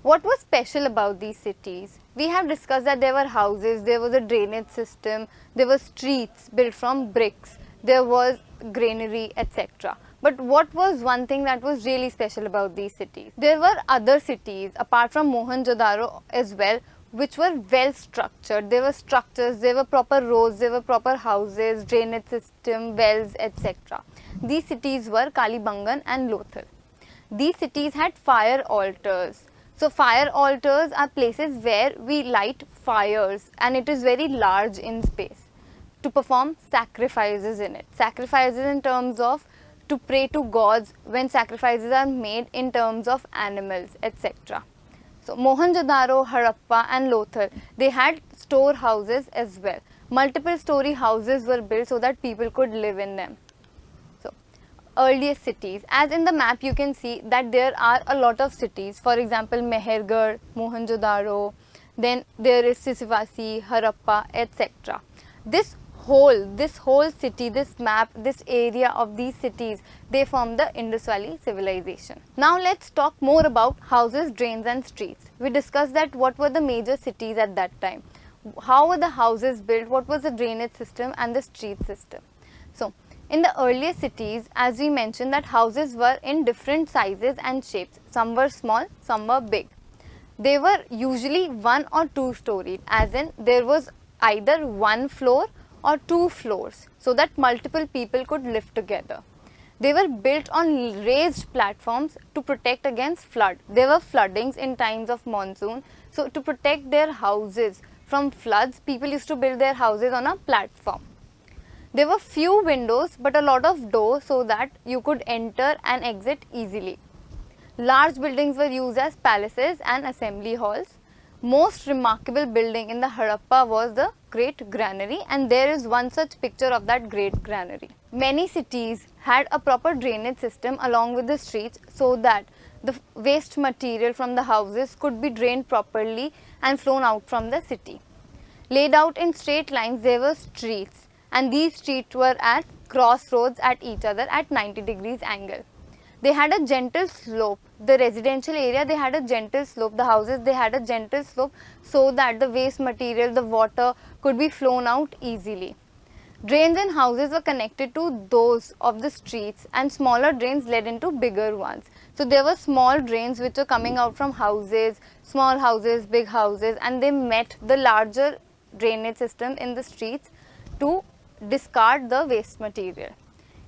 What was special about these cities? We have discussed that there were houses, there was a drainage system, there were streets built from bricks, there was granary, etc. But what was one thing that was really special about these cities? There were other cities apart from Mohenjo-daro as well, which were well structured. There were structures, there were proper roads, there were proper houses, drainage system, wells, etc. These cities were Kalibangan and Lothal. These cities had fire altars. So fire altars are places where we light fires, and it is very large in space to perform sacrifices in it. Sacrifices in terms of to pray to gods when sacrifices are made in terms of animals, etc. So Mohenjo-daro, Harappa and Lothal, they had storehouses as well. Multiple story houses were built so that people could live in them. Earliest cities, as in the map you can see that there are a lot of cities, for example Mehergarh, Mohenjo-daro, then there is Sisivasi, Harappa, etc. This whole city, this map, this area of these cities, they form the Indus Valley civilization. Now let's talk more about houses, drains and streets. We discussed that what were the major cities at that time, how were the houses built, what was the drainage system and the street system. So in the earlier cities, as we mentioned, that houses were in different sizes and shapes. Some were small, some were big. They were usually 1 or 2 storied, as in there was either 1 floor or 2 floors, so that multiple people could live together. They were built on raised platforms to protect against flood. There were floodings in times of monsoon, so to protect their houses from floods, people used to build their houses on a platform. There were few windows but a lot of doors so that you could enter and exit easily. Large buildings were used as palaces and assembly halls. Most remarkable building in the Harappa was the Great Granary, and there is one such picture of that Great Granary. Many cities had a proper drainage system along with the streets so that the waste material from the houses could be drained properly and flown out from the city. Laid out in straight lines, there were streets, and these streets were at crossroads at each other at 90 degrees angle. They had a gentle slope. The residential area, they had a gentle slope. The houses, they had a gentle slope so that the waste material, the water could be flown out easily. Drains in houses were connected to those of the streets, and smaller drains led into bigger ones. So there were small drains which were coming out from houses, small houses, big houses, and they met the larger drainage system in the streets to discard the waste material.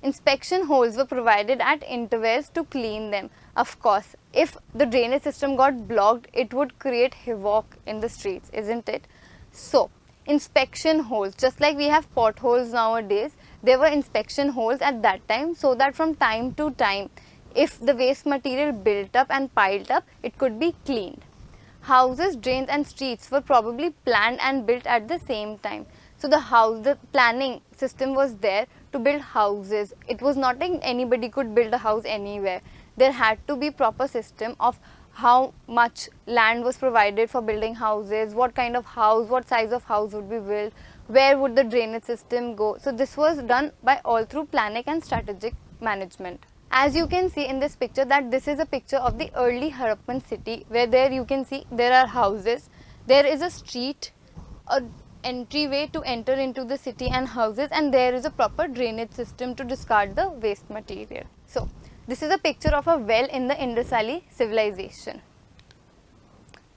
Inspection holes were provided at intervals to clean them. Of course, if the drainage system got blocked, it would create havoc in the streets, isn't it? So, inspection holes, just like we have potholes nowadays, there were inspection holes at that time so that from time to time, if the waste material built up and piled up, it could be cleaned. Houses, drains and streets were probably planned and built at the same time. So the planning system was there to build houses. It was not like anybody could build a house anywhere. There had to be proper system of how much land was provided for building houses, what kind of house, what size of house would be built, where would the drainage system go. So this was done by all through planning and strategic management. As you can see in this picture, that this is a picture of the early Harappan city, where there you can see there are houses, there is a street, a entryway to enter into the city and houses, and there is a proper drainage system to discard the waste material. So this is a picture of a well in the Indus Valley civilization.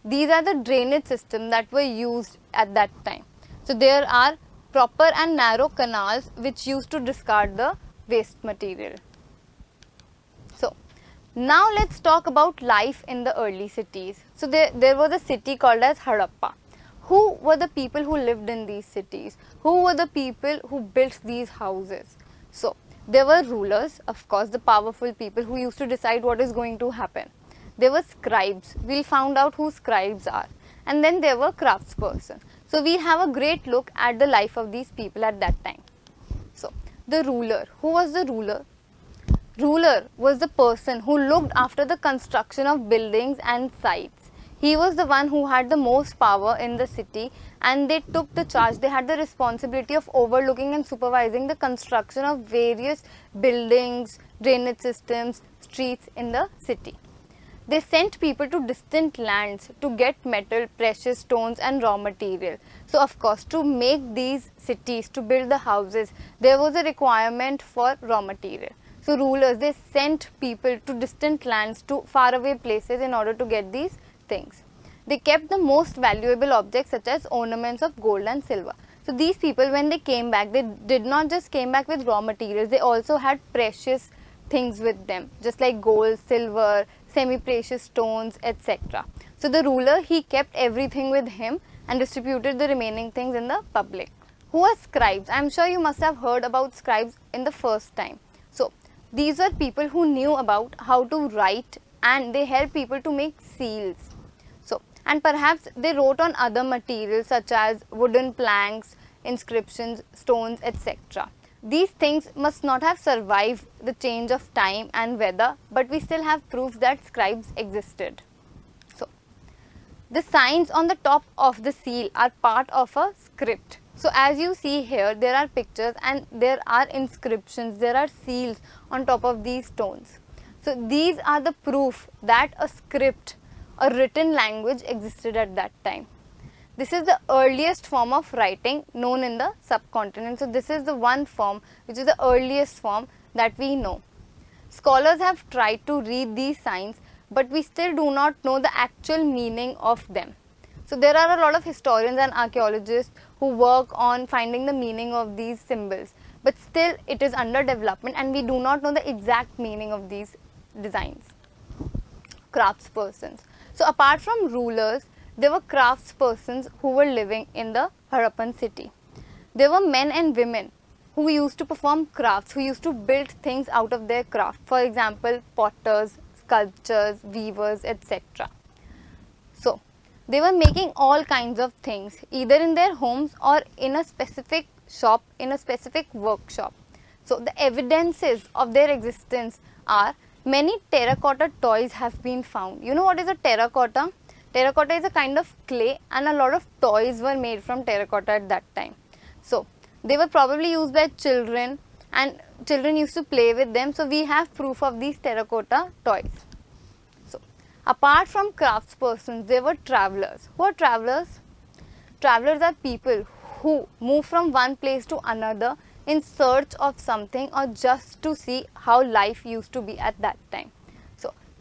These are the drainage systems that were used at that time. So there are proper and narrow canals which used to discard the waste material. So now let's talk about life in the early cities. So there was a city called as Harappa. Who were the people who lived in these cities? Who were the people who built these houses? So there were rulers, of course, the powerful people who used to decide what is going to happen. There were scribes. We'll find out who scribes are. And then there were craftspersons. So we have a great look at the life of these people at that time. So the ruler. Who was the ruler? Ruler was the person who looked after the construction of buildings and sites. He was the one who had the most power in the city, and they took the charge. They had the responsibility of overlooking and supervising the construction of various buildings, drainage systems, streets in the city. They sent people to distant lands to get metal, precious stones and raw material. So of course, to make these cities, to build the houses, there was a requirement for raw material. So rulers, they sent people to distant lands, to faraway places in order to get these things. They kept the most valuable objects such as ornaments of gold and silver. So these people, when they came back, they did not just came back with raw materials, they also had precious things with them, just like gold, silver, semi-precious stones, etc. So the ruler, he kept everything with him and distributed the remaining things in the public. Who are scribes? I am sure you must have heard about scribes in the first time. So these were people who knew about how to write, and they helped people to make seals. So, and perhaps they wrote on other materials such as wooden planks, inscriptions, stones, etc. These things must not have survived the change of time and weather, but we still have proof that scribes existed. So, the signs on the top of the seal are part of a script. So, as you see here, there are pictures and there are inscriptions, there are seals on top of these stones. So, these are the proof that a script, a written language existed at that time. This is the earliest form of writing known in the subcontinent. So this is the one form which is the earliest form that we know. Scholars have tried to read these signs, but we still do not know the actual meaning of them. So there are a lot of historians and archaeologists who work on finding the meaning of these symbols, but still it is under development and we do not know the exact meaning of these designs. Craftspersons. So apart from rulers, there were craftspersons who were living in the Harappan city. There were men and women who used to perform crafts, who used to build things out of their craft. For example, potters, sculptors, weavers, etc. So, they were making all kinds of things, either in their homes or in a specific shop, in a specific workshop. So, the evidences of their existence are many terracotta toys have been found. You know what is a terracotta? Terracotta is a kind of clay, and a lot of toys were made from terracotta at that time. So, they were probably used by children and children used to play with them. So, we have proof of these terracotta toys. So, apart from craftspersons, there were travelers. Who are travelers? Travelers are people who move from one place to another in search of something or just to see how life used to be at that time.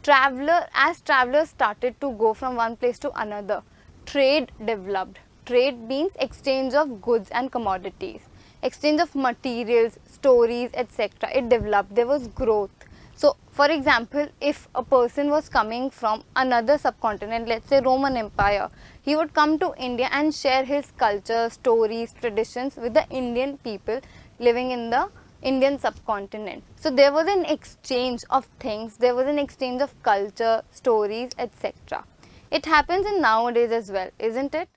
As travelers started to go from one place to another, trade developed. Trade means exchange of goods and commodities, exchange of materials, stories, etc. It developed, there was growth. So, for example, if a person was coming from another subcontinent, let's say Roman Empire, he would come to India and share his culture, stories, traditions with the Indian people living in the Indian subcontinent. So there was an exchange of things, there was an exchange of culture, stories, etc. It happens in nowadays as well, isn't it?